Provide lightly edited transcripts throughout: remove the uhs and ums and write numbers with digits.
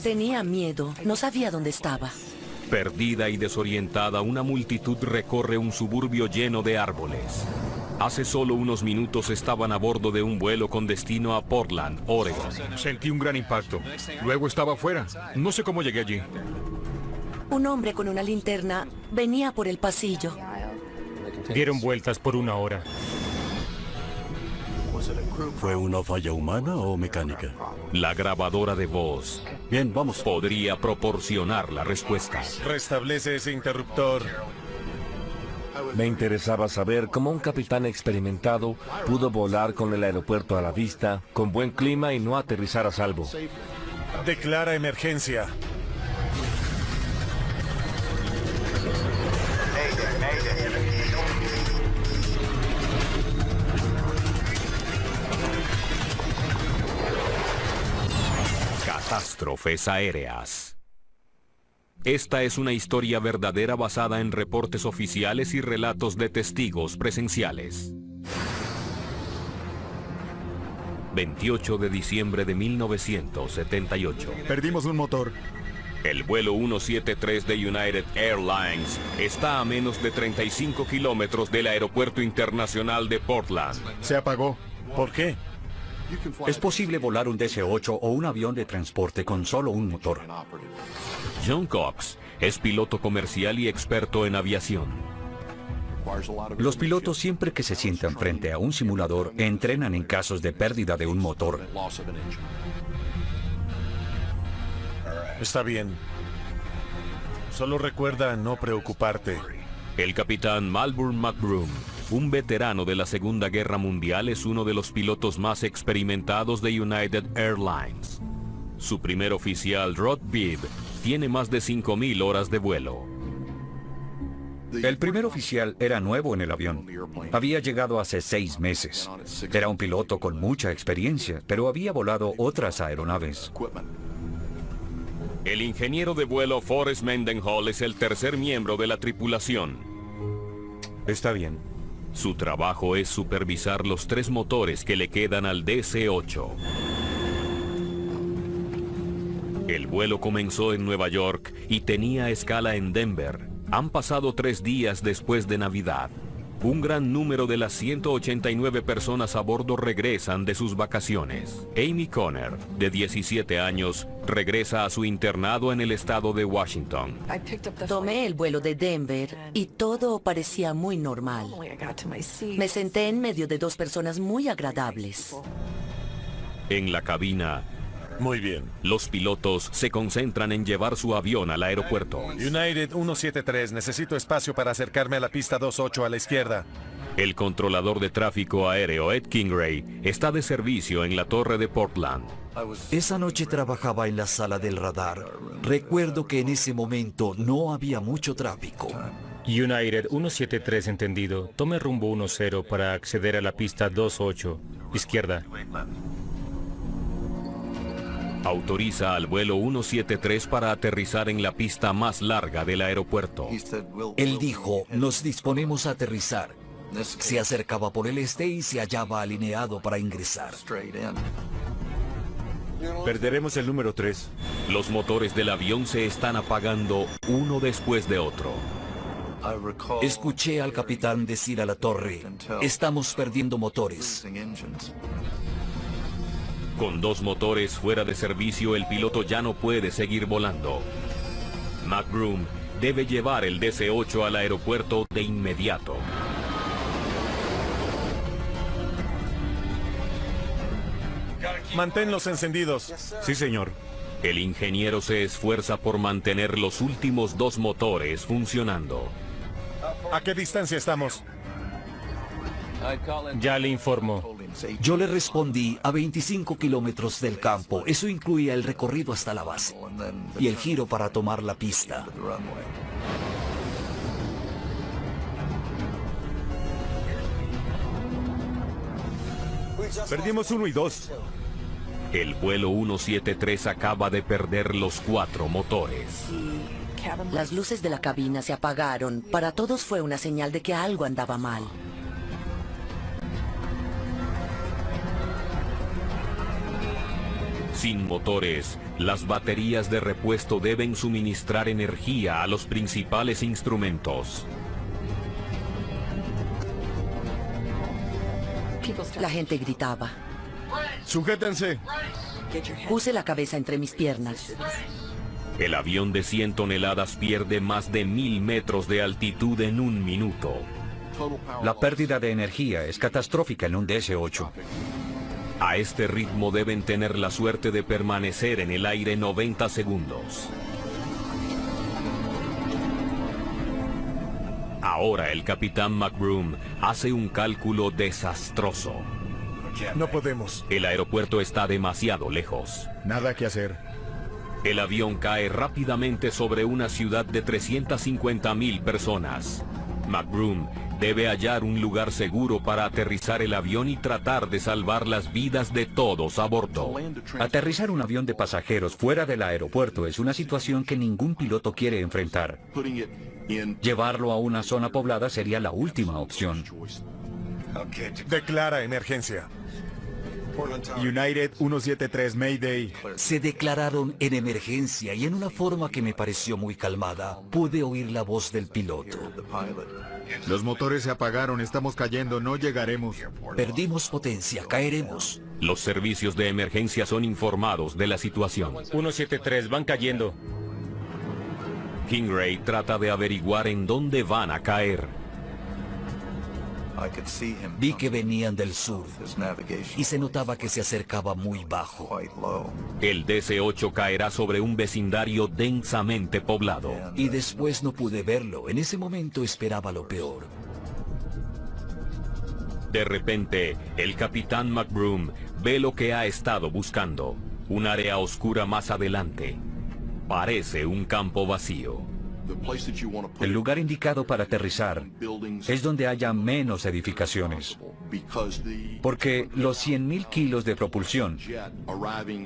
Tenía miedo, no sabía dónde estaba. Perdida y desorientada, una multitud recorre un suburbio lleno de árboles. Hace solo unos minutos estaban a bordo de un vuelo con destino a Portland, Oregon. Sentí un gran impacto. Luego estaba afuera. No sé cómo llegué allí. Un hombre con una linterna venía por el pasillo. Dieron vueltas por 1 hora. ¿Fue una falla humana o mecánica? La grabadora de voz Bien, vamos. podría proporcionar la respuesta. Restablece ese interruptor. Me interesaba saber cómo un capitán experimentado pudo volar con el aeropuerto a la vista, con buen clima y no aterrizar a salvo. Declara emergencia. Catástrofes aéreas. Esta es una historia verdadera basada en reportes oficiales y relatos de testigos presenciales. 28 de diciembre de 1978. Perdimos un motor. El vuelo 173 de United Airlines está a menos de 35 kilómetros del Aeropuerto Internacional de Portland. Se apagó. ¿Por qué? Es posible volar un DC-8 o un avión de transporte con solo un motor. John Cox es piloto comercial y experto en aviación. Los pilotos siempre que se sientan frente a un simulador entrenan en casos de pérdida de un motor. Está bien. Solo recuerda no preocuparte. El capitán Malburn McBroom, un veterano de la Segunda Guerra Mundial, es uno de los pilotos más experimentados de United Airlines. Su primer oficial, Rod Bibb, tiene más de 5.000 horas de vuelo. El primer oficial era nuevo en el avión. Había llegado hace 6 meses. Era un piloto con mucha experiencia, pero había volado otras aeronaves. El ingeniero de vuelo Forrest Mendenhall es el tercer miembro de la tripulación. Está bien. Su trabajo es supervisar los 3 motores que le quedan al DC-8. El vuelo comenzó en Nueva York y tenía escala en Denver. Han pasado 3 días después de Navidad. Un gran número de las 189 personas a bordo regresan de sus vacaciones. Amy Conner, de 17 años, regresa a su internado en el estado de Washington. Tomé el vuelo de Denver y todo parecía muy normal. Me senté en medio de 2 personas muy agradables. En la cabina, Muy bien. los pilotos se concentran en llevar su avión al aeropuerto. United 173, necesito espacio para acercarme a la pista 28 a la izquierda. El controlador de tráfico aéreo Ed Kingray está de servicio en la torre de Portland. Esa noche trabajaba en la sala del radar. Recuerdo que en ese momento no había mucho tráfico. United 173 entendido. Tome rumbo 10 para acceder a la pista 28, izquierda. Autoriza al vuelo 173 para aterrizar en la pista más larga del aeropuerto. Él dijo, nos disponemos a aterrizar. Se acercaba por el este y se hallaba alineado para ingresar. Perderemos el número 3. Los motores del avión se están apagando uno después de otro. Escuché al capitán decir a la torre, estamos perdiendo motores. Con 2 motores fuera de servicio, el piloto ya no puede seguir volando. McBroom debe llevar el DC-8 al aeropuerto de inmediato. Manténlos encendidos. Sí, señor. El ingeniero se esfuerza por mantener los últimos 2 motores funcionando. ¿A qué distancia estamos? Ya le informo. Yo le respondí a 25 kilómetros del campo. Eso incluía el recorrido hasta la base y el giro para tomar la pista. Perdimos 1 y 2. El vuelo 173 acaba de perder los 4 motores. Las luces de la cabina se apagaron. Para todos fue una señal de que algo andaba mal. Sin motores, las baterías de repuesto deben suministrar energía a los principales instrumentos. La gente gritaba. Sujétense. Puse la cabeza entre mis piernas. El avión de 100 toneladas pierde más de 1000 metros de altitud en un minuto. La pérdida de energía es catastrófica en un DC-8. A este ritmo deben tener la suerte de permanecer en el aire 90 segundos. Ahora el capitán McBroom hace un cálculo desastroso. No podemos. El aeropuerto está demasiado lejos. Nada que hacer. El avión cae rápidamente sobre una ciudad de 350,000 personas. McBroom debe hallar un lugar seguro para aterrizar el avión y tratar de salvar las vidas de todos a bordo. Aterrizar un avión de pasajeros fuera del aeropuerto es una situación que ningún piloto quiere enfrentar. Llevarlo a una zona poblada sería la última opción. Declara emergencia. United 173 Mayday. Se declararon en emergencia y en una forma que me pareció muy calmada. Pude oír la voz del piloto. Los motores se apagaron, estamos cayendo, no llegaremos. Perdimos potencia, caeremos. Los servicios de emergencia son informados de la situación. 173, van cayendo. Kingrey trata de averiguar en dónde van a caer. Vi que venían del sur y se notaba que se acercaba muy bajo. El DC-8 caerá sobre un vecindario densamente poblado. Y después no pude verlo. En ese momento esperaba lo peor. De repente, el capitán McBroom ve lo que ha estado buscando. Un área oscura más adelante. Parece un campo vacío. El lugar indicado para aterrizar es donde haya menos edificaciones, porque los 100,000 kilos de propulsión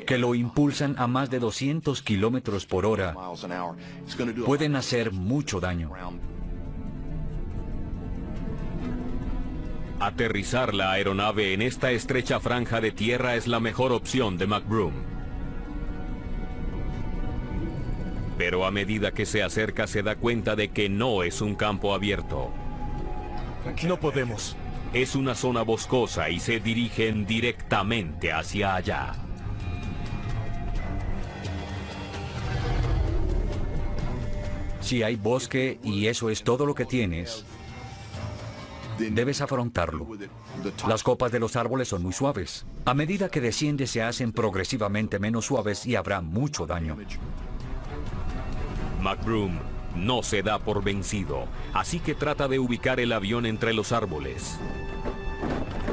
que lo impulsan a más de 200 kilómetros por hora pueden hacer mucho daño. Aterrizar la aeronave en esta estrecha franja de tierra es la mejor opción de McBroom. Pero a medida que se acerca se da cuenta de que no es un campo abierto. No podemos. Es una zona boscosa y se dirigen directamente hacia allá. Si hay bosque y eso es todo lo que tienes, debes afrontarlo. Las copas de los árboles son muy suaves. A medida que desciende se hacen progresivamente menos suaves y habrá mucho daño. McBroom no se da por vencido, así que trata de ubicar el avión entre los árboles.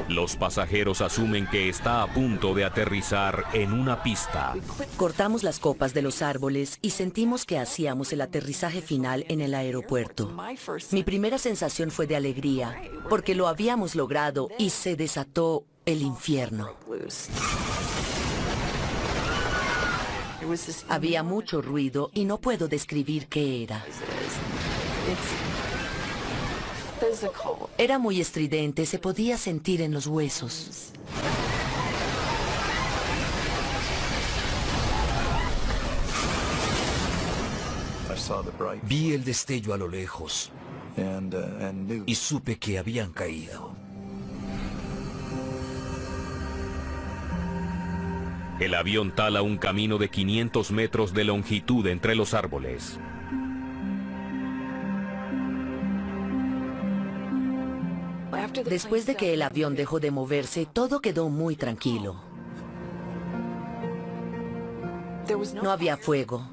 Los pasajeros asumen que está a punto de aterrizar en una pista. Cortamos las copas de los árboles y sentimos que hacíamos el aterrizaje final en el aeropuerto. Mi primera sensación fue de alegría, porque lo habíamos logrado y se desató el infierno. Había mucho ruido y no puedo describir qué era. Era muy estridente, se podía sentir en los huesos. Vi el destello a lo lejos y supe que habían caído. El avión tala un camino de 500 metros de longitud entre los árboles. Después de que el avión dejó de moverse, todo quedó muy tranquilo. No había fuego.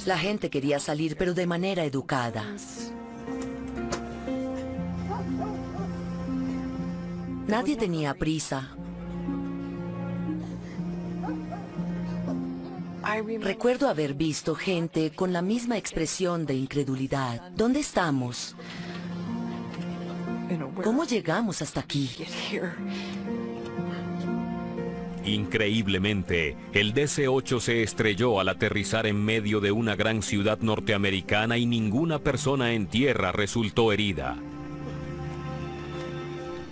La gente quería salir, pero de manera educada. Nadie tenía prisa. Recuerdo haber visto gente con la misma expresión de incredulidad. ¿Dónde estamos? ¿Cómo llegamos hasta aquí? Increíblemente, el DC-8 se estrelló al aterrizar en medio de una gran ciudad norteamericana y ninguna persona en tierra resultó herida.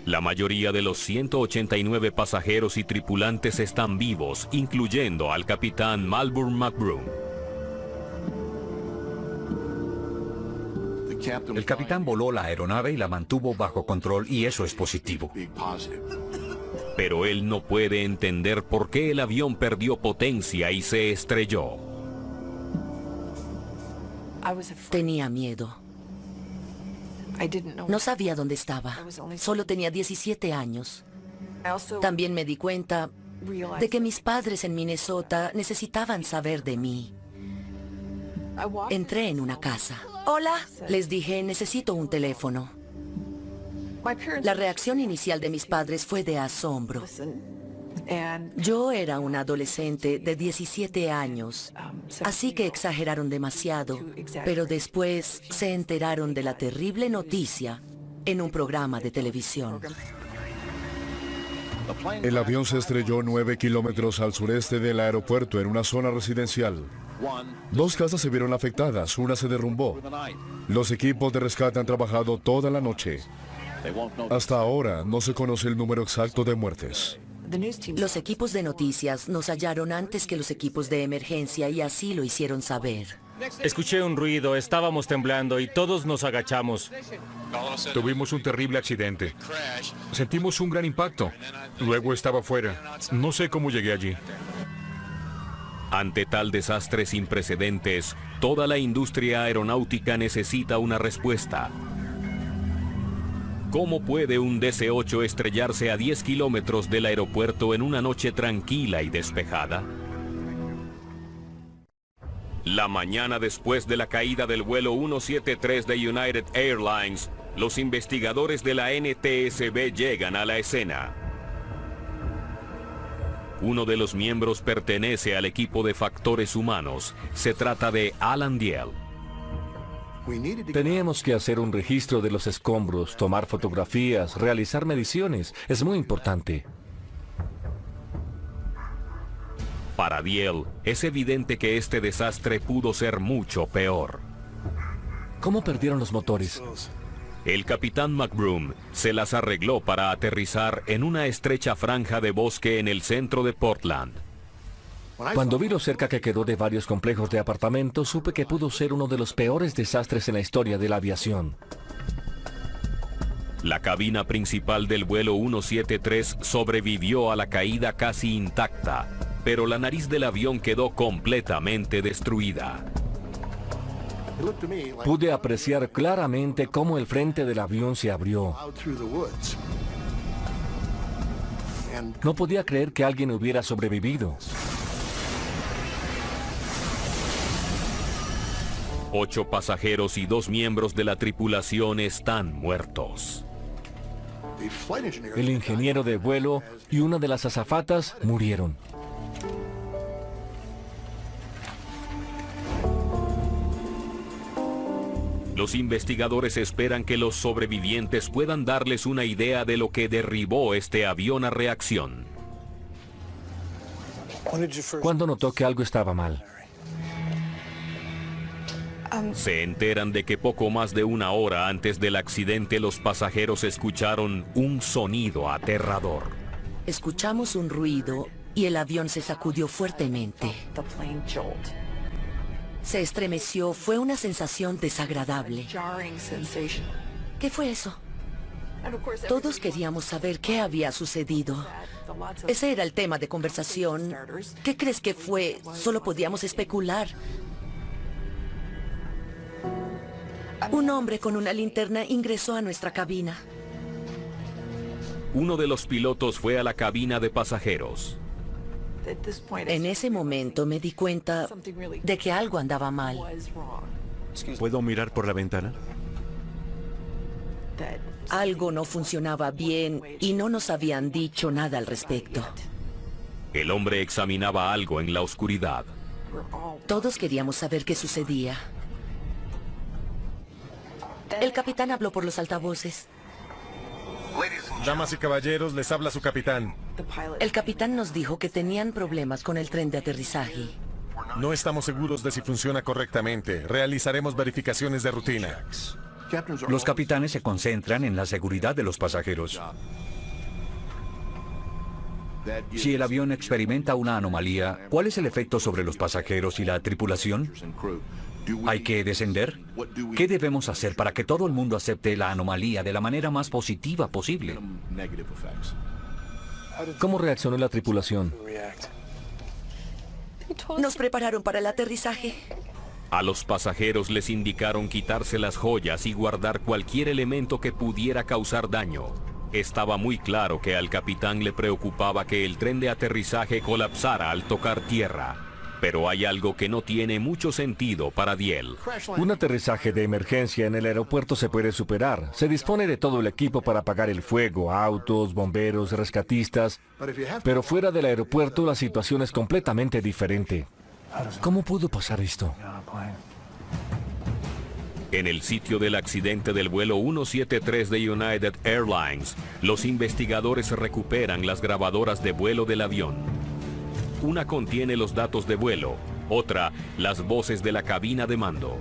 La mayoría de los 189 pasajeros y tripulantes están vivos, incluyendo al capitán Malcolm McBroom. El capitán voló la aeronave y la mantuvo bajo control, y eso es positivo. Pero él no puede entender por qué el avión perdió potencia y se estrelló. Tenía miedo. No sabía dónde estaba. Solo tenía 17 años. También me di cuenta de que mis padres en Minnesota necesitaban saber de mí. Entré en una casa. Hola, les dije, necesito un teléfono. La reacción inicial de mis padres fue de asombro. Yo era una adolescente de 17 años, así que exageraron demasiado, pero después se enteraron de la terrible noticia en un programa de televisión. El avión se estrelló 9 kilómetros al sureste del aeropuerto en una zona residencial. 2 casas se vieron afectadas, una se derrumbó. Los equipos de rescate han trabajado toda la noche. Hasta ahora no se conoce el número exacto de muertes. Los equipos de noticias nos hallaron antes que los equipos de emergencia y así lo hicieron saber. Escuché un ruido, estábamos temblando y todos nos agachamos. Tuvimos un terrible accidente. Sentimos un gran impacto. Luego estaba fuera. No sé cómo llegué allí. Ante tal desastre sin precedentes, toda la industria aeronáutica necesita una respuesta. ¿Cómo puede un DC-8 estrellarse a 10 kilómetros del aeropuerto en una noche tranquila y despejada? La mañana después de la caída del vuelo 173 de United Airlines, los investigadores de la NTSB llegan a la escena. Uno de los miembros pertenece al equipo de factores humanos. Se trata de Alan Diel. Teníamos que hacer un registro de los escombros, tomar fotografías, realizar mediciones. Es muy importante. Para Diel, es evidente que este desastre pudo ser mucho peor. ¿Cómo perdieron los motores? El capitán McBroom se las arregló para aterrizar en una estrecha franja de bosque en el centro de Portland. Cuando vi lo cerca que quedó de varios complejos de apartamentos, supe que pudo ser uno de los peores desastres en la historia de la aviación. La cabina principal del vuelo 173 sobrevivió a la caída casi intacta, pero la nariz del avión quedó completamente destruida. Pude apreciar claramente cómo el frente del avión se abrió. No podía creer que alguien hubiera sobrevivido. 8 pasajeros y 2 miembros de la tripulación están muertos. El ingeniero de vuelo y una de las azafatas murieron. Los investigadores esperan que los sobrevivientes puedan darles una idea de lo que derribó este avión a reacción. ¿Cuándo notó que algo estaba mal? Se enteran de que poco más de una hora antes del accidente los pasajeros escucharon un sonido aterrador. Escuchamos un ruido y el avión se sacudió fuertemente. Se estremeció, fue una sensación desagradable. ¿Qué fue eso? Todos queríamos saber qué había sucedido. Ese era el tema de conversación. ¿Qué crees que fue? Solo podíamos especular. Un hombre con una linterna ingresó a nuestra cabina. Uno de los pilotos fue a la cabina de pasajeros. En ese momento me di cuenta de que algo andaba mal. ¿Puedo mirar por la ventana? Algo no funcionaba bien y no nos habían dicho nada al respecto. El hombre examinaba algo en la oscuridad. Todos queríamos saber qué sucedía. El capitán habló por los altavoces. Damas y caballeros, les habla su capitán. El capitán nos dijo que tenían problemas con el tren de aterrizaje. No estamos seguros de si funciona correctamente. Realizaremos verificaciones de rutina. Los capitanes se concentran en la seguridad de los pasajeros. Si el avión experimenta una anomalía, ¿cuál es el efecto sobre los pasajeros y la tripulación? ¿Hay que descender? ¿Qué debemos hacer para que todo el mundo acepte la anomalía de la manera más positiva posible? ¿Cómo reaccionó la tripulación? Nos prepararon para el aterrizaje. A los pasajeros les indicaron quitarse las joyas y guardar cualquier elemento que pudiera causar daño. Estaba muy claro que al capitán le preocupaba que el tren de aterrizaje colapsara al tocar tierra. Pero hay algo que no tiene mucho sentido para Diel. Un aterrizaje de emergencia en el aeropuerto se puede superar. Se dispone de todo el equipo para apagar el fuego, autos, bomberos, rescatistas. Pero fuera del aeropuerto la situación es completamente diferente. ¿Cómo pudo pasar esto? En el sitio del accidente del vuelo 173 de United Airlines, los investigadores recuperan las grabadoras de vuelo del avión. Una contiene los datos de vuelo, otra, las voces de la cabina de mando.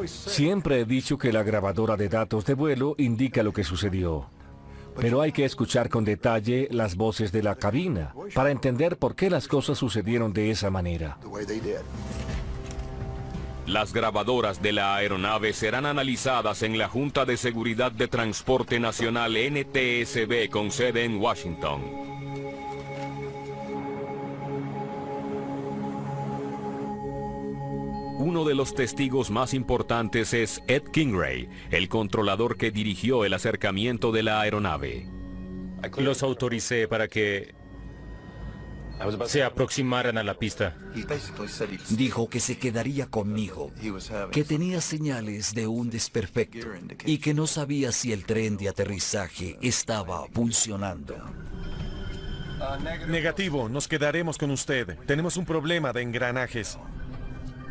Siempre he dicho que la grabadora de datos de vuelo indica lo que sucedió. Pero hay que escuchar con detalle las voces de la cabina para entender por qué las cosas sucedieron de esa manera. Las grabadoras de la aeronave serán analizadas en la Junta de Seguridad de Transporte Nacional NTSB con sede en Washington. Uno de los testigos más importantes es Ed Kingrey, el controlador que dirigió el acercamiento de la aeronave. Los autoricé para que se aproximaran a la pista. Dijo que se quedaría conmigo, que tenía señales de un desperfecto y que no sabía si el tren de aterrizaje estaba funcionando. Negativo, nos quedaremos con usted. Tenemos un problema de engranajes.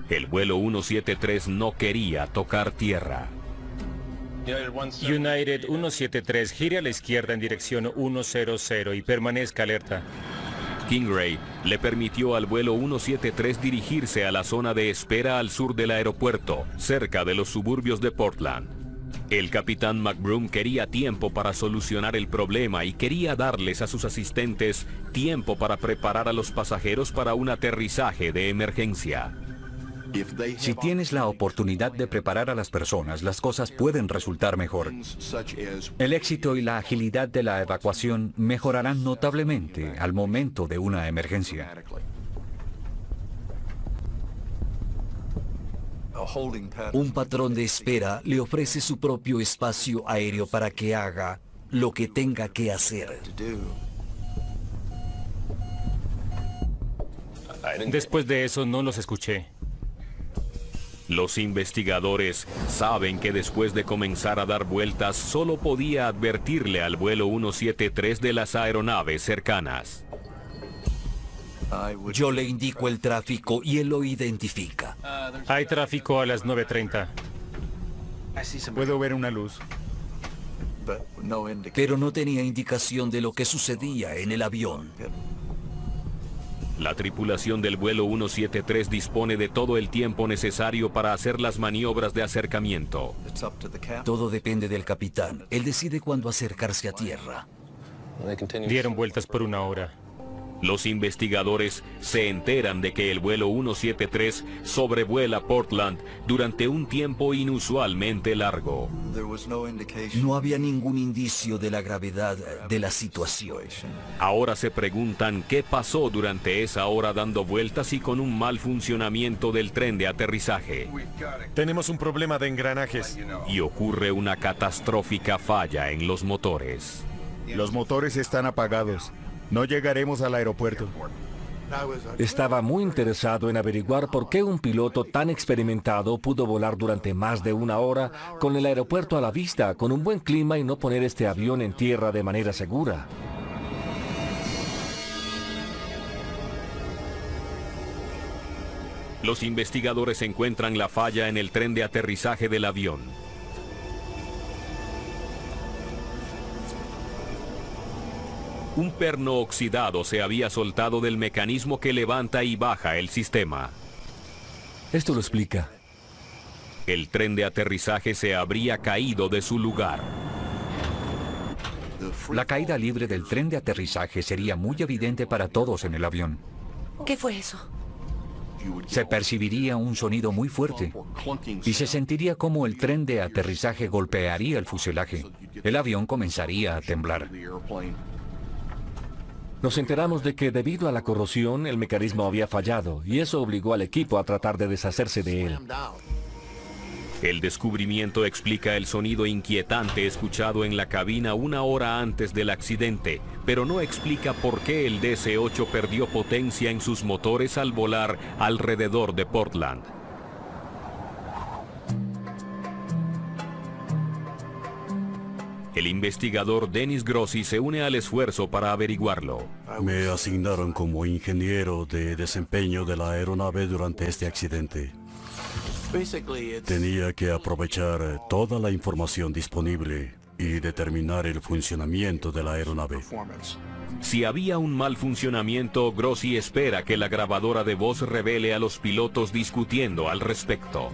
El vuelo 173 no quería tocar tierra. United 173, gire a la izquierda en dirección 100 y permanezca alerta. Kingrey le permitió al vuelo 173 dirigirse a la zona de espera al sur del aeropuerto, cerca de los suburbios de Portland. El capitán McBroom quería tiempo para solucionar el problema y quería darles a sus asistentes tiempo para preparar a los pasajeros para un aterrizaje de emergencia. Si tienes la oportunidad de preparar a las personas, las cosas pueden resultar mejor. El éxito y la agilidad de la evacuación mejorarán notablemente al momento de una emergencia. Un patrón de espera le ofrece su propio espacio aéreo para que haga lo que tenga que hacer. Después de eso no los escuché. Los investigadores saben que después de comenzar a dar vueltas solo podía advertirle al vuelo 173 de las aeronaves cercanas. Yo le indico el tráfico y él lo identifica. Hay tráfico a las 9:30. Puedo ver una luz. Pero no tenía indicación de lo que sucedía en el avión. La tripulación del vuelo 173 dispone de todo el tiempo necesario para hacer las maniobras de acercamiento. Todo depende del capitán. Él decide cuándo acercarse a tierra. Dieron vueltas por 1 hora. Los investigadores se enteran de que el vuelo 173 sobrevuela Portland durante un tiempo inusualmente largo. No había ningún indicio de la gravedad de la situación. Ahora se preguntan qué pasó durante esa hora dando vueltas y con un mal funcionamiento del tren de aterrizaje. Tenemos un problema de engranajes. Y ocurre una catastrófica falla en los motores. Los motores están apagados. No llegaremos al aeropuerto. Estaba muy interesado en averiguar por qué un piloto tan experimentado pudo volar durante más de 1 hora con el aeropuerto a la vista, con un buen clima y no poner este avión en tierra de manera segura. Los investigadores encuentran la falla en el tren de aterrizaje del avión. Un perno oxidado se había soltado del mecanismo que levanta y baja el sistema. Esto lo explica. El tren de aterrizaje se habría caído de su lugar. La caída libre del tren de aterrizaje sería muy evidente para todos en el avión. ¿Qué fue eso? Se percibiría un sonido muy fuerte y se sentiría como el tren de aterrizaje golpearía el fuselaje. El avión comenzaría a temblar. Nos enteramos de que debido a la corrosión el mecanismo había fallado y eso obligó al equipo a tratar de deshacerse de él. El descubrimiento explica el sonido inquietante escuchado en la cabina una hora antes del accidente, pero no explica por qué el DC-8 perdió potencia en sus motores al volar alrededor de Portland. El investigador Dennis Grossi se une al esfuerzo para averiguarlo. Me asignaron como ingeniero de desempeño de la aeronave durante este accidente. Tenía que aprovechar toda la información disponible y determinar el funcionamiento de la aeronave. Si había un mal funcionamiento, Grossi espera que la grabadora de voz revele a los pilotos discutiendo al respecto.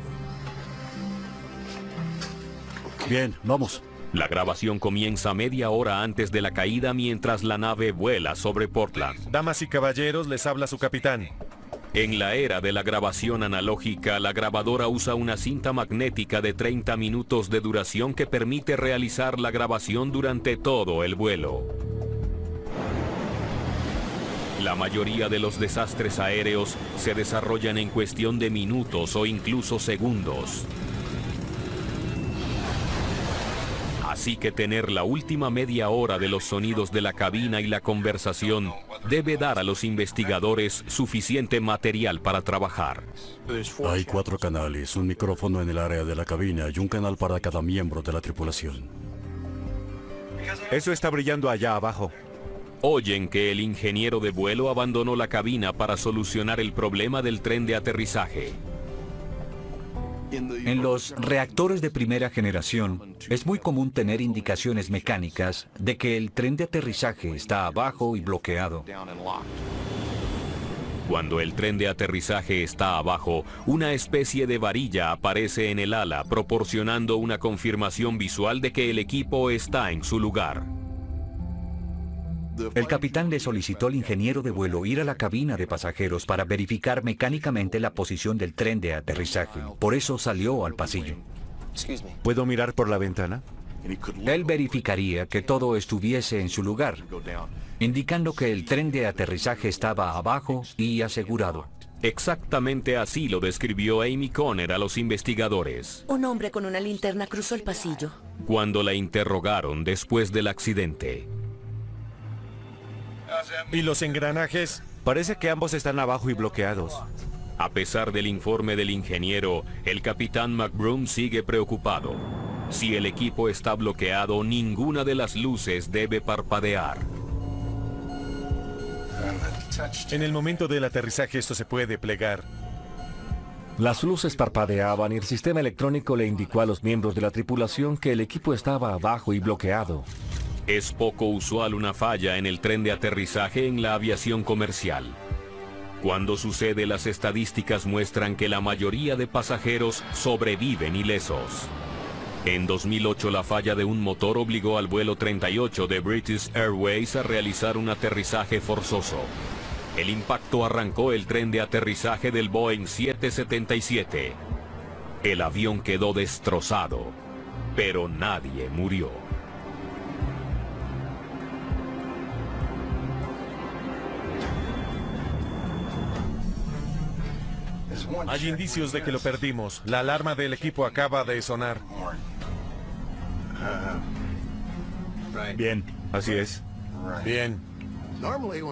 Bien, vamos. La grabación comienza media hora antes de la caída mientras la nave vuela sobre Portland. Damas y caballeros, les habla su capitán. En la era de la grabación analógica, la grabadora usa una cinta magnética de 30 minutos de duración que permite realizar la grabación durante todo el vuelo. La mayoría de los desastres aéreos se desarrollan en cuestión de minutos o incluso segundos. Así que tener la última media hora de los sonidos de la cabina y la conversación debe dar a los investigadores suficiente material para trabajar. Hay 4 canales, un micrófono en el área de la cabina y un canal para cada miembro de la tripulación. Eso está brillando allá abajo. Oyen que el ingeniero de vuelo abandonó la cabina para solucionar el problema del tren de aterrizaje. En los reactores de primera generación, es muy común tener indicaciones mecánicas de que el tren de aterrizaje está abajo y bloqueado. Cuando el tren de aterrizaje está abajo, una especie de varilla aparece en el ala, proporcionando una confirmación visual de que el equipo está en su lugar. El capitán le solicitó al ingeniero de vuelo ir a la cabina de pasajeros para verificar mecánicamente la posición del tren de aterrizaje. Por eso salió al pasillo. ¿Puedo mirar por la ventana? Él verificaría que todo estuviese en su lugar, indicando que el tren de aterrizaje estaba abajo y asegurado. Exactamente así lo describió Amy Conner a los investigadores. Un hombre con una linterna cruzó el pasillo. Cuando la interrogaron después del accidente. ¿Y los engranajes? Parece que ambos están abajo y bloqueados. A pesar del informe del ingeniero, el capitán McBroom sigue preocupado. Si el equipo está bloqueado, ninguna de las luces debe parpadear. En el momento del aterrizaje esto se puede plegar. Las luces parpadeaban y el sistema electrónico le indicó a los miembros de la tripulación que el equipo estaba abajo y bloqueado. Es poco usual una falla en el tren de aterrizaje en la aviación comercial. Cuando sucede, las estadísticas muestran que la mayoría de pasajeros sobreviven ilesos. En 2008, la falla de un motor obligó al vuelo 38 de British Airways a realizar un aterrizaje forzoso. El impacto arrancó el tren de aterrizaje del Boeing 777. El avión quedó destrozado, pero nadie murió. Hay indicios de que lo perdimos. La alarma del equipo acaba de sonar. Bien, así es. Bien.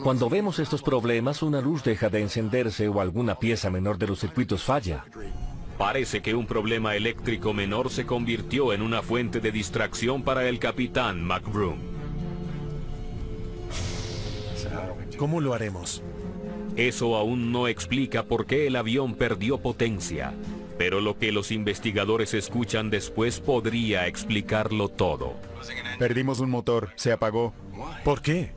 Cuando vemos estos problemas, una luz deja de encenderse o alguna pieza menor de los circuitos falla. Parece que un problema eléctrico menor se convirtió en una fuente de distracción para el capitán McBroom. ¿Cómo lo haremos? Eso aún no explica por qué el avión perdió potencia, pero lo que los investigadores escuchan después podría explicarlo todo. Perdimos un motor, se apagó. ¿Por qué?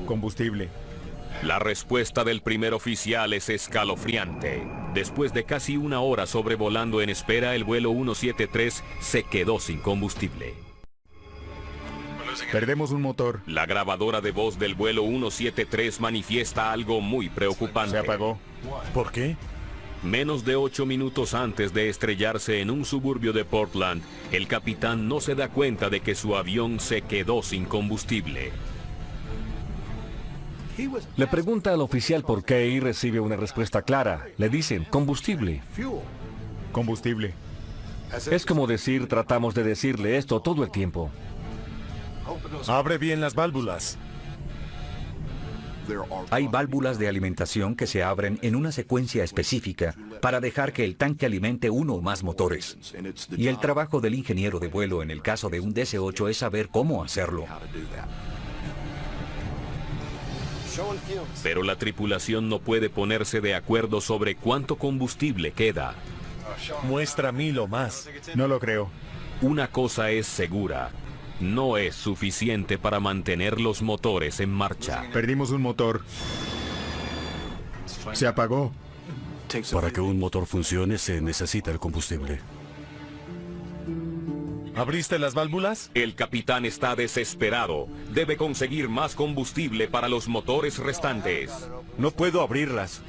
Combustible. La respuesta del primer oficial es escalofriante. Después de casi una hora sobrevolando en espera, el vuelo 173 se quedó sin combustible. Perdemos un motor. La grabadora de voz del vuelo 173 manifiesta algo muy preocupante. Se apagó. ¿Por qué? Menos de 8 minutos antes de estrellarse en un suburbio de Portland, el capitán no se da cuenta de que su avión se quedó sin combustible. Le pregunta al oficial por qué y recibe una respuesta clara. Le dicen, combustible. Combustible. Es como decir, tratamos de decirle esto todo el tiempo. Abre bien las válvulas. Hay válvulas de alimentación que se abren en una secuencia específica para dejar que el tanque alimente uno o más motores. Y el trabajo del ingeniero de vuelo en el caso de un DC-8 es saber cómo hacerlo. Pero la tripulación no puede ponerse de acuerdo sobre cuánto combustible queda. Muestra 1000 o más. No lo creo. Una cosa es segura. No es suficiente para mantener los motores en marcha. Perdimos un motor. Se apagó. Para que un motor funcione se necesita el combustible. ¿Abriste las válvulas? El capitán está desesperado. Debe conseguir más combustible para los motores restantes. No puedo abrirlas.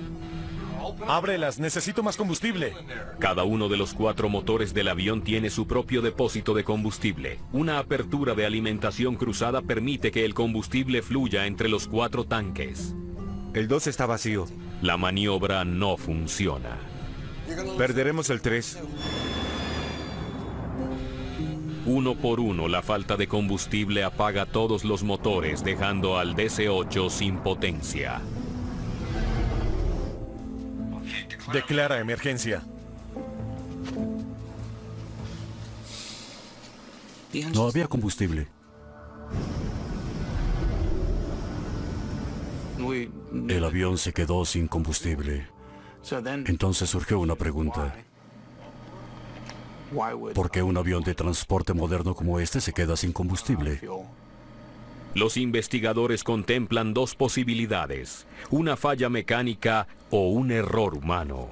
Ábrelas, necesito más combustible. Cada uno de los 4 motores del avión tiene su propio depósito de combustible. Una apertura de alimentación cruzada permite que el combustible fluya entre los 4 tanques. El 2 está vacío. La maniobra no funciona. Perderemos el 3. Uno por uno, la falta de combustible apaga todos los motores, dejando al DC-8 sin potencia. Declara emergencia. No había combustible. El avión se quedó sin combustible. Entonces surgió una pregunta. ¿Por qué un avión de transporte moderno como este se queda sin combustible? Los investigadores contemplan 2 posibilidades: una falla mecánica o un error humano.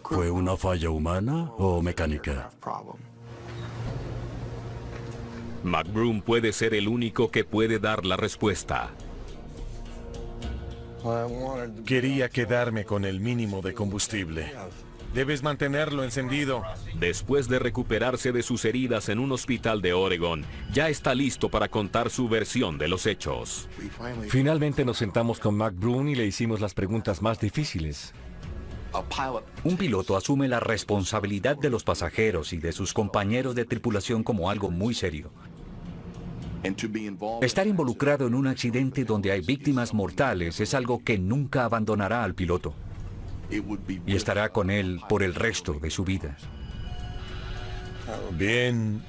¿Fue una falla humana o mecánica? McBroom puede ser el único que puede dar la respuesta. Quería quedarme con el mínimo de combustible. Debes mantenerlo encendido. Después de recuperarse de sus heridas en un hospital de Oregon, ya está listo para contar su versión de los hechos. Finalmente nos sentamos con McBroom y le hicimos las preguntas más difíciles. Un piloto asume la responsabilidad de los pasajeros y de sus compañeros de tripulación como algo muy serio. Estar involucrado en un accidente donde hay víctimas mortales es algo que nunca abandonará al piloto. Y estará con él por el resto de su vida. Bien.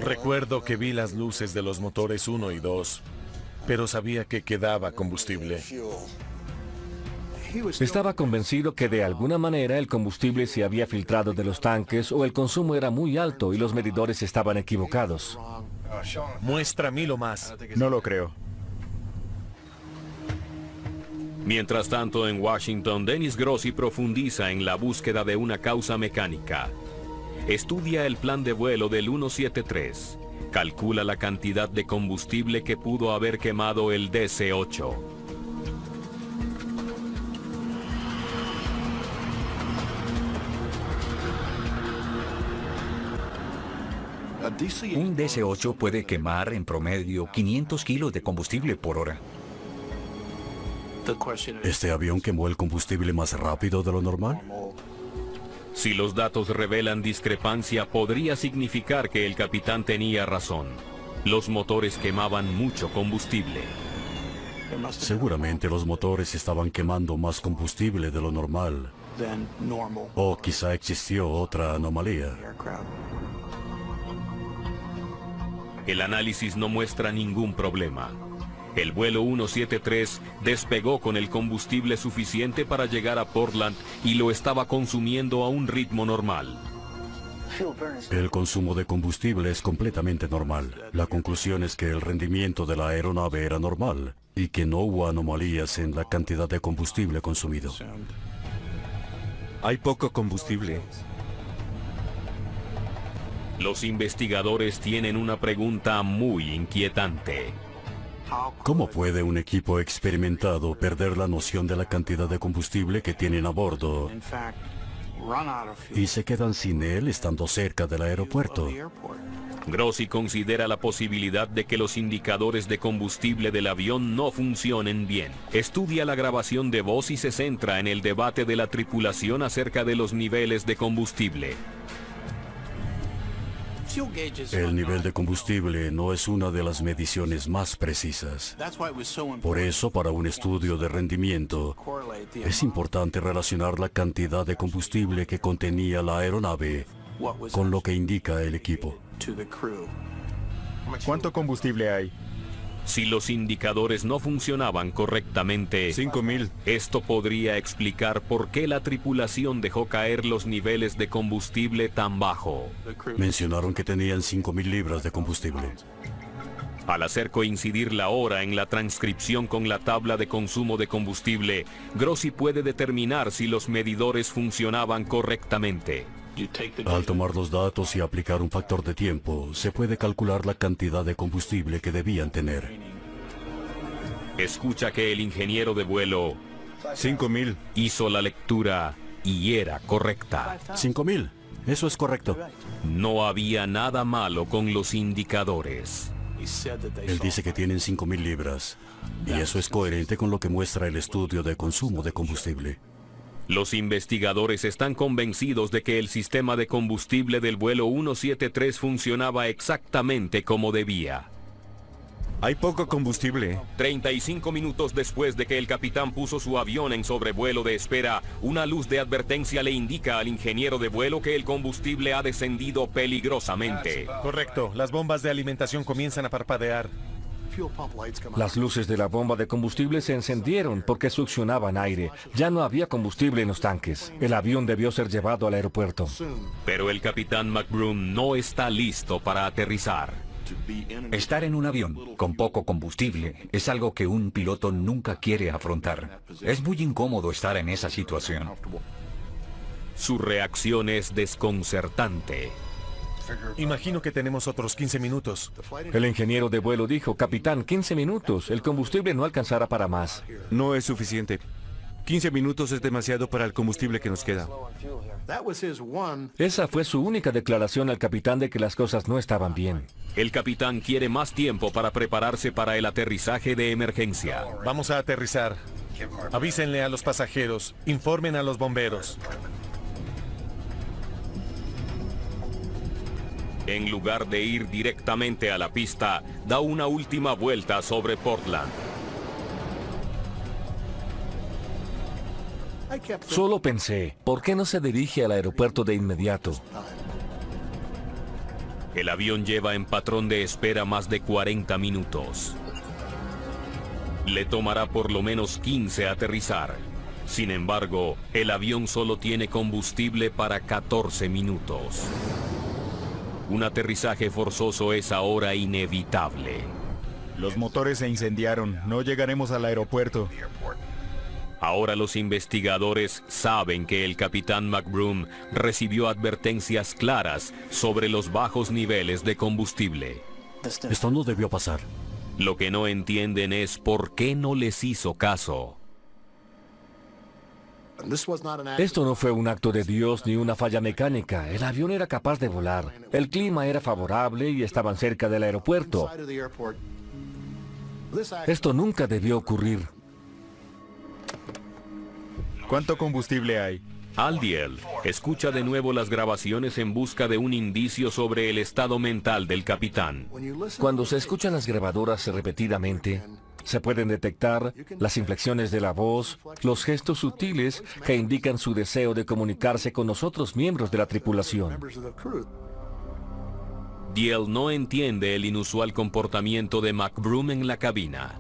Recuerdo que vi las luces de los motores 1 y 2, pero sabía que quedaba combustible. Estaba convencido que de alguna manera el combustible se había filtrado de los tanques o el consumo era muy alto y los medidores estaban equivocados. Muestra 1000 o más. No lo creo. Mientras tanto, en Washington, Dennis Grossi profundiza en la búsqueda de una causa mecánica. Estudia el plan de vuelo del 173. Calcula la cantidad de combustible que pudo haber quemado el DC-8. Un DC-8 puede quemar en promedio 500 kilos de combustible por hora. ¿Este avión quemó el combustible más rápido de lo normal? Si los datos revelan discrepancia, podría significar que el capitán tenía razón. Los motores quemaban mucho combustible. Seguramente los motores estaban quemando más combustible de lo normal. O quizá existió otra anomalía. El análisis no muestra ningún problema. El vuelo 173 despegó con el combustible suficiente para llegar a Portland y lo estaba consumiendo a un ritmo normal. El consumo de combustible es completamente normal. La conclusión es que el rendimiento de la aeronave era normal y que no hubo anomalías en la cantidad de combustible consumido. Hay poco combustible. Los investigadores tienen una pregunta muy inquietante. ¿Cómo puede un equipo experimentado perder la noción de la cantidad de combustible que tienen a bordo y se quedan sin él estando cerca del aeropuerto? Grossi considera la posibilidad de que los indicadores de combustible del avión no funcionen bien. Estudia la grabación de voz y se centra en el debate de la tripulación acerca de los niveles de combustible. El nivel de combustible no es una de las mediciones más precisas. Por eso, para un estudio de rendimiento, es importante relacionar la cantidad de combustible que contenía la aeronave con lo que indica el equipo. ¿Cuánto combustible hay? Si los indicadores no funcionaban correctamente, 5,000. esto podría explicar por qué la tripulación dejó caer los niveles de combustible tan bajo. Mencionaron que tenían 5,000 libras de combustible. Al hacer coincidir la hora en la transcripción con la tabla de consumo de combustible, Grossi puede determinar si los medidores funcionaban correctamente. Al tomar los datos y aplicar un factor de tiempo, se puede calcular la cantidad de combustible que debían tener. Escucha que el ingeniero de vuelo 5,000. hizo la lectura y era correcta. 5,000. Eso es correcto. No había nada malo con los indicadores. Él dice que tienen 5,000 libras. Y eso es coherente con lo que muestra el estudio de consumo de combustible. Los investigadores están convencidos de que el sistema de combustible del vuelo 173 funcionaba exactamente como debía. Hay poco combustible. 35 minutos después de que el capitán puso su avión en sobrevuelo de espera, una luz de advertencia le indica al ingeniero de vuelo que el combustible ha descendido peligrosamente. Correcto, las bombas de alimentación comienzan a parpadear. Las luces de la bomba de combustible se encendieron porque succionaban aire. Ya no había combustible en los tanques. El avión debió ser llevado al aeropuerto. Pero el capitán McBroom no está listo para aterrizar. Estar en un avión con poco combustible es algo que un piloto nunca quiere afrontar. Es muy incómodo estar en esa situación. Su reacción es desconcertante. Imagino que tenemos otros 15 minutos. El ingeniero de vuelo dijo, capitán, 15 minutos. El combustible no alcanzará para más. No es suficiente. 15 minutos es demasiado para el combustible que nos queda. Esa fue su única declaración al capitán de que las cosas no estaban bien. El capitán quiere más tiempo para prepararse para el aterrizaje de emergencia. Vamos a aterrizar. Avísenle a los pasajeros. Informen a los bomberos. En lugar de ir directamente a la pista, da una última vuelta sobre Portland. Solo pensé, ¿por qué no se dirige al aeropuerto de inmediato? El avión lleva en patrón de espera más de 40 minutos. Le tomará por lo menos 15 aterrizar. Sin embargo, el avión solo tiene combustible para 14 minutos. Un aterrizaje forzoso es ahora inevitable. Los motores se incendiaron. No llegaremos al aeropuerto. Ahora los investigadores saben que el capitán McBroom recibió advertencias claras sobre los bajos niveles de combustible. Esto no debió pasar. Lo que no entienden es por qué no les hizo caso. Esto no fue un acto de Dios ni una falla mecánica. El avión era capaz de volar. El clima era favorable y estaban cerca del aeropuerto. Esto nunca debió ocurrir. ¿Cuánto combustible hay? Aldiel escucha de nuevo las grabaciones en busca de un indicio sobre el estado mental del capitán. Cuando se escuchan las grabadoras repetidamente, se pueden detectar las inflexiones de la voz, los gestos sutiles que indican su deseo de comunicarse con los otros miembros de la tripulación. Diel no entiende el inusual comportamiento de McBroom en la cabina.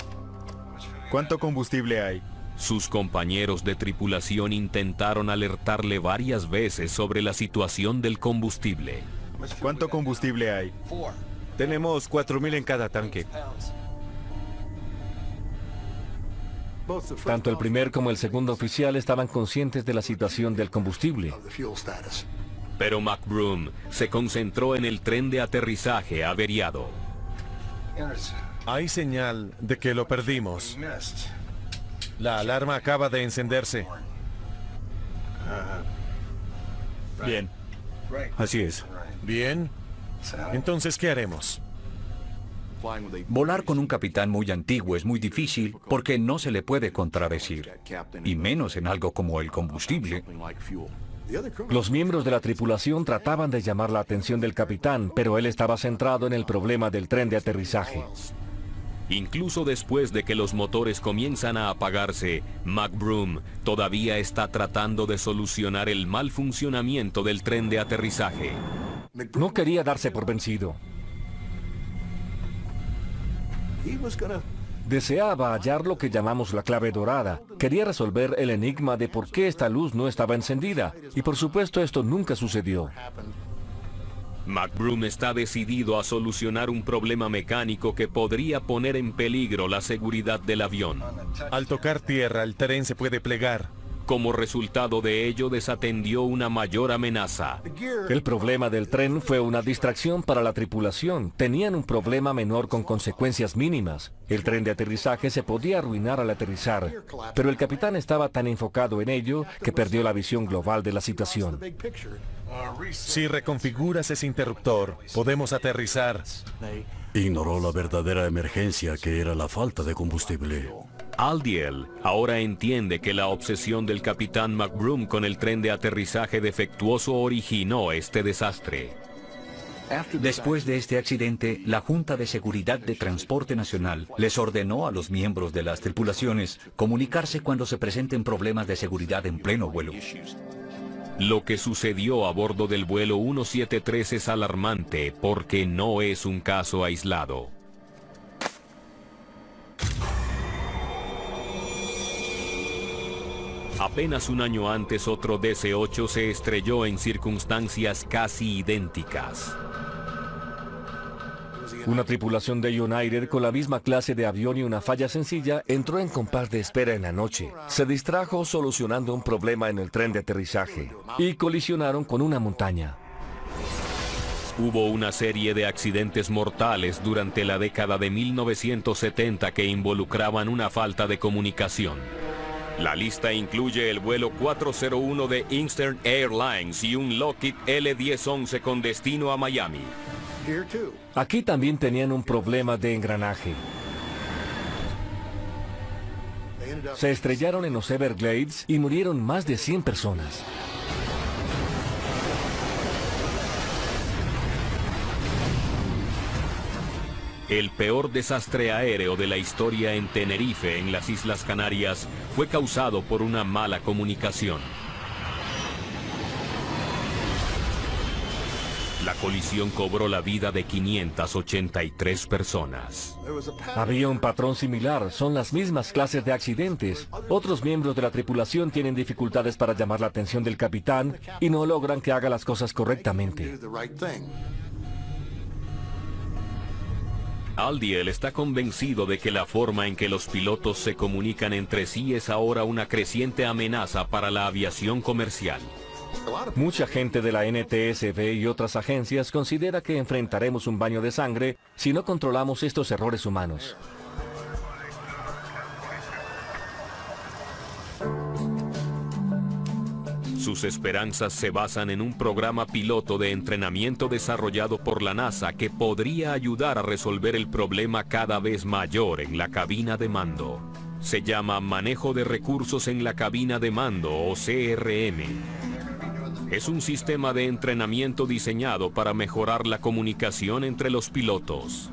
¿Cuánto combustible hay? Sus compañeros de tripulación intentaron alertarle varias veces sobre la situación del combustible. ¿Cuánto combustible hay? Tenemos 4.000 en cada tanque. Tanto el primer como el segundo oficial estaban conscientes de la situación del combustible. Pero McBroom se concentró en el tren de aterrizaje averiado. Hay señal de que lo perdimos. La alarma acaba de encenderse. Bien. Así es. Bien. Entonces, ¿qué haremos? Volar con un capitán muy antiguo es muy difícil porque no se le puede contradecir, y menos en algo como el combustible. Los miembros de la tripulación trataban de llamar la atención del capitán, pero él estaba centrado en el problema del tren de aterrizaje. Incluso después de que los motores comienzan a apagarse, McBroom todavía está tratando de solucionar el mal funcionamiento del tren de aterrizaje. No quería darse por vencido. Deseaba hallar lo que llamamos la clave dorada. Quería resolver el enigma de por qué esta luz no estaba encendida. Y por supuesto esto nunca sucedió. McBroom está decidido a solucionar un problema mecánico que podría poner en peligro la seguridad del avión. Al tocar tierra, el tren se puede plegar. Como resultado de ello, desatendió una mayor amenaza. El problema del tren fue una distracción para la tripulación. Tenían un problema menor con consecuencias mínimas. El tren de aterrizaje se podía arruinar al aterrizar, pero el capitán estaba tan enfocado en ello que perdió la visión global de la situación. Si reconfiguras ese interruptor, podemos aterrizar. Ignoró la verdadera emergencia, que era la falta de combustible. Aldiel ahora entiende que la obsesión del capitán McBroom con el tren de aterrizaje defectuoso originó este desastre. Después de este accidente, la Junta de Seguridad de Transporte Nacional les ordenó a los miembros de las tripulaciones comunicarse cuando se presenten problemas de seguridad en pleno vuelo. Lo que sucedió a bordo del vuelo 173 es alarmante porque no es un caso aislado. Apenas un año antes, otro DC-8 se estrelló en circunstancias casi idénticas. Una tripulación de United con la misma clase de avión y una falla sencilla entró en compás de espera en la noche. Se distrajo solucionando un problema en el tren de aterrizaje y colisionaron con una montaña. Hubo una serie de accidentes mortales durante la década de 1970 que involucraban una falta de comunicación. La lista incluye el vuelo 401 de Eastern Airlines y un Lockheed L-1011 con destino a Miami. Aquí también tenían un problema de engranaje. Se estrellaron en los Everglades y murieron más de 100 personas. El peor desastre aéreo de la historia en Tenerife, en las Islas Canarias, fue causado por una mala comunicación. La colisión cobró la vida de 583 personas. Había un patrón similar, son las mismas clases de accidentes. Otros miembros de la tripulación tienen dificultades para llamar la atención del capitán y no logran que haga las cosas correctamente. Aldiel está convencido de que la forma en que los pilotos se comunican entre sí es ahora una creciente amenaza para la aviación comercial. Mucha gente de la NTSB y otras agencias considera que enfrentaremos un baño de sangre si no controlamos estos errores humanos. Sus esperanzas se basan en un programa piloto de entrenamiento desarrollado por la NASA que podría ayudar a resolver el problema cada vez mayor en la cabina de mando. Se llama Manejo de Recursos en la Cabina de Mando, o CRM. Es un sistema de entrenamiento diseñado para mejorar la comunicación entre los pilotos.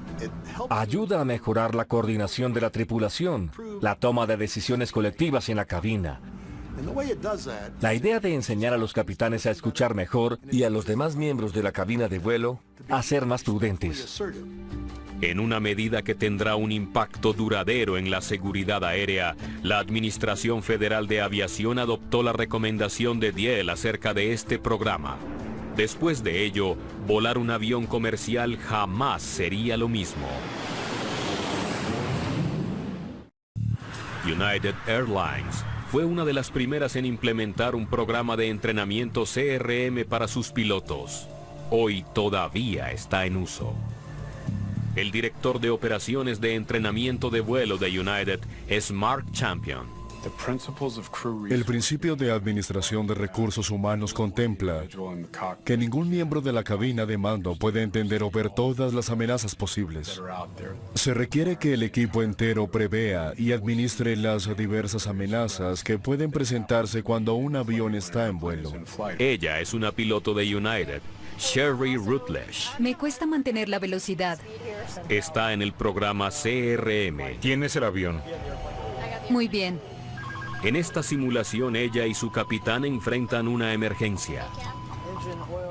Ayuda a mejorar la coordinación de la tripulación, la toma de decisiones colectivas en la cabina. La idea de enseñar a los capitanes a escuchar mejor y a los demás miembros de la cabina de vuelo a ser más prudentes. En una medida que tendrá un impacto duradero en la seguridad aérea, la Administración Federal de Aviación adoptó la recomendación de Diehl acerca de este programa. Después de ello, volar un avión comercial jamás sería lo mismo. United Airlines fue una de las primeras en implementar un programa de entrenamiento CRM para sus pilotos. Hoy todavía está en uso. El director de operaciones de entrenamiento de vuelo de United es Mark Champion. El principio de administración de recursos humanos contempla que ningún miembro de la cabina de mando puede entender o ver todas las amenazas posibles. Se requiere que el equipo entero prevea y administre las diversas amenazas que pueden presentarse cuando un avión está en vuelo. Ella es una piloto de United, Sherry Rutledge. Me cuesta mantener la velocidad. Está en el programa CRM. ¿Tienes el avión? Muy bien. En esta simulación, ella y su capitán enfrentan una emergencia.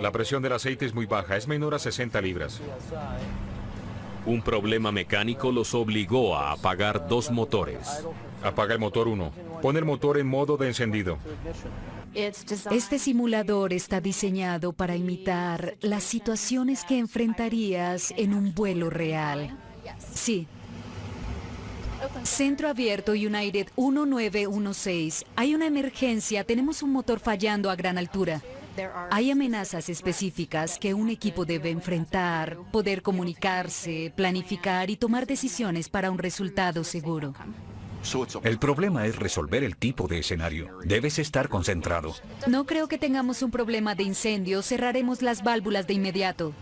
La presión del aceite es muy baja, es menor a 60 libras. Un problema mecánico los obligó a apagar 2 motores. Apaga el motor 1. Pon el motor en modo de encendido. Este simulador está diseñado para imitar las situaciones que enfrentarías en un vuelo real. Sí. Centro abierto United 1916. Hay una emergencia, tenemos un motor fallando a gran altura. Hay amenazas específicas que un equipo debe enfrentar, poder comunicarse, planificar y tomar decisiones para un resultado seguro. El problema es resolver el tipo de escenario. Debes estar concentrado. No creo que tengamos un problema de incendio. Cerraremos las válvulas de inmediato.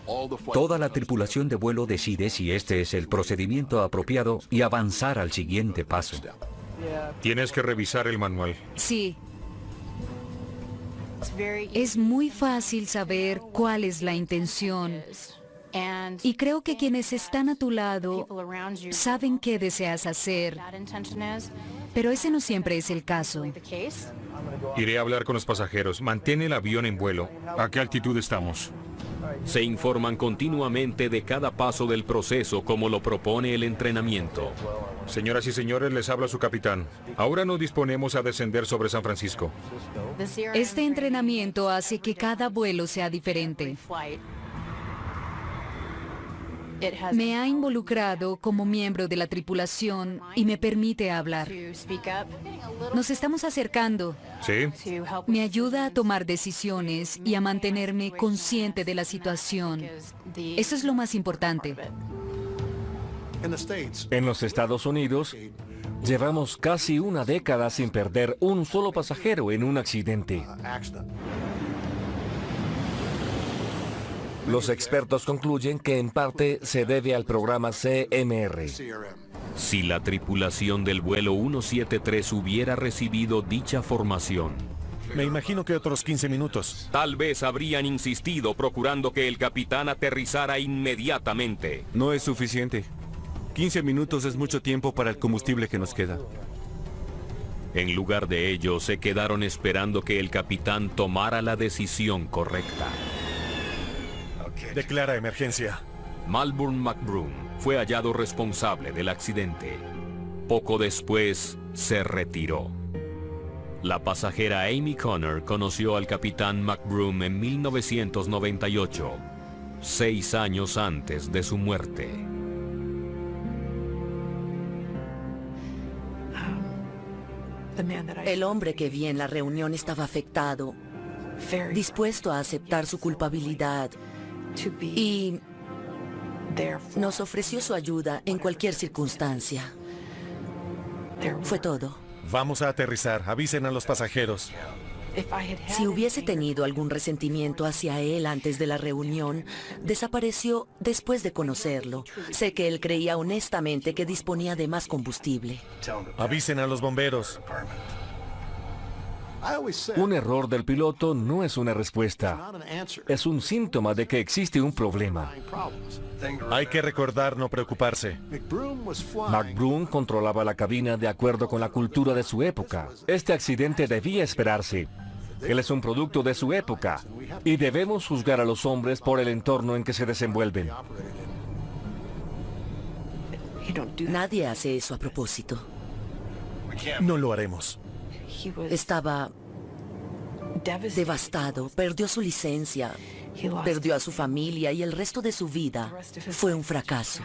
Toda la tripulación de vuelo decide si este es el procedimiento apropiado y avanzar al siguiente paso. Tienes que revisar el manual. Sí. Es muy fácil saber cuál es la intención. Y creo que quienes están a tu lado saben qué deseas hacer, pero ese no siempre es el caso. Iré a hablar con los pasajeros. Mantén el avión en vuelo. ¿A qué altitud estamos? Se informan continuamente de cada paso del proceso como lo propone el entrenamiento. Señoras y señores, les habla su capitán. Ahora nos disponemos a descender sobre San Francisco. Este entrenamiento hace que cada vuelo sea diferente. Me ha involucrado como miembro de la tripulación y me permite hablar. Nos estamos acercando. ¿Sí? Me ayuda a tomar decisiones y a mantenerme consciente de la situación. Eso es lo más importante. En los Estados Unidos, llevamos casi una década sin perder un solo pasajero en un accidente. Los expertos concluyen que en parte se debe al programa CMR. Si la tripulación del vuelo 173 hubiera recibido dicha formación, me imagino que otros 15 minutos. Tal vez habrían insistido procurando que el capitán aterrizara inmediatamente. No es suficiente. 15 minutos es mucho tiempo para el combustible que nos queda. En lugar de ello, se quedaron esperando que el capitán tomara la decisión correcta. Declara emergencia. Malburn McBroom fue hallado responsable del accidente. Poco después, se retiró. La pasajera Amy Connor conoció al capitán McBroom en 1998, 6 años antes de su muerte. El hombre que vi en la reunión estaba afectado, dispuesto a aceptar su culpabilidad y nos ofreció su ayuda en cualquier circunstancia. Fue todo. Vamos a aterrizar. Avisen a los pasajeros. Si hubiese tenido algún resentimiento hacia él antes de la reunión, desapareció después de conocerlo. Sé que él creía honestamente que disponía de más combustible. Avisen a los bomberos. Un error del piloto no es una respuesta. Es un síntoma de que existe un problema. Hay que recordar no preocuparse. McBroom controlaba la cabina de acuerdo con la cultura de su época. Este accidente debía esperarse. Él es un producto de su época y debemos juzgar a los hombres por el entorno en que se desenvuelven. Nadie hace eso a propósito. No lo haremos. Estaba devastado, perdió su licencia, perdió a su familia y el resto de su vida fue un fracaso.